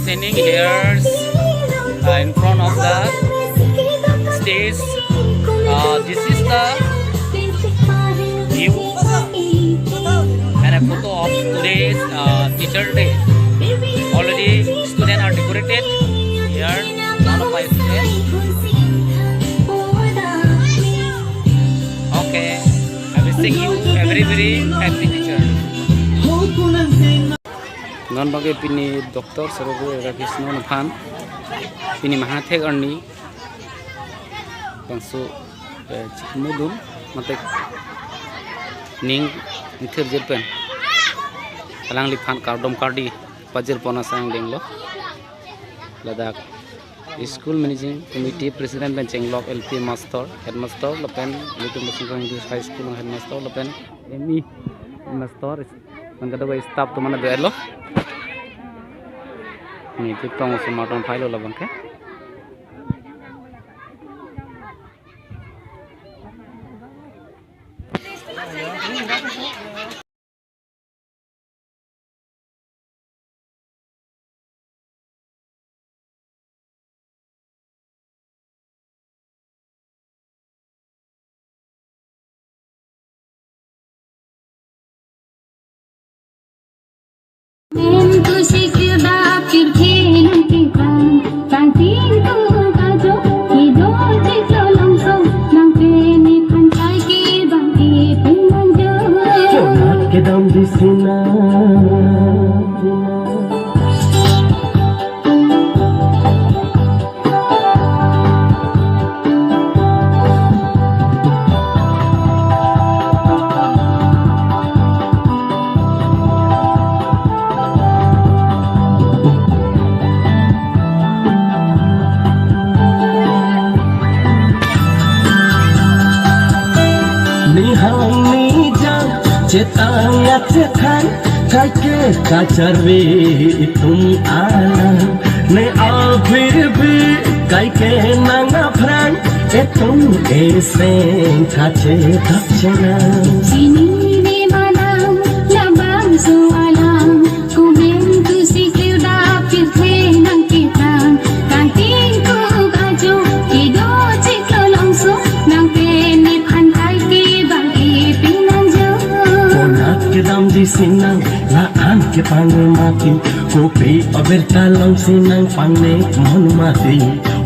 standing here in front of the stage. This is the view and a photo of today's Teacher Day. Already students are decorated here. One of my students. Okay, I wishing you a very happy teacher. Non bagai pini doktor serogo era Krishna Nuphan pini mahathek arni bangsu mudum mate ning nithir jerpen alang liphan kardom kardi pajir pona sang denglo ladak school managing committee president ben chenglok LP master headmaster lopen litu masing English high school headmaster lopen ME master mangkada bai staff to mana delo ni tiptong smartphone file lo bangke Cetanya cetan kaike kacarwe itum ala ne alfir bi kaike nanga pran etum esen kace kapchana sini ne manam labang soalam kumen tu sikilda pirthe nang kitang kanting ku gajo ido ciklong so nang peni phantai ki bagi pinanjo Kedam di sinang laan ke pange mati kopi oberta long sinang pange mon mati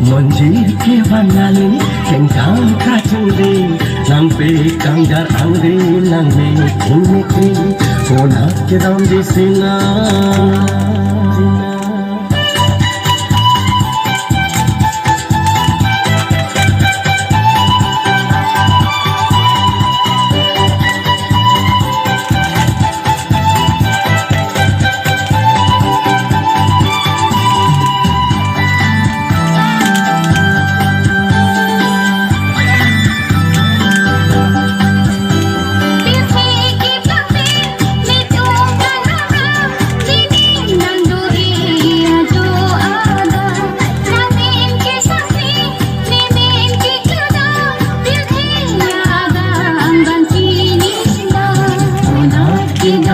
monjir ke banali kengkang kachudi nang pe kanggar angri nang me kiniki kona kedam di sinang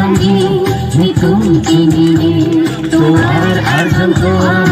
Kini, ni tum kini, tuar azam tuar.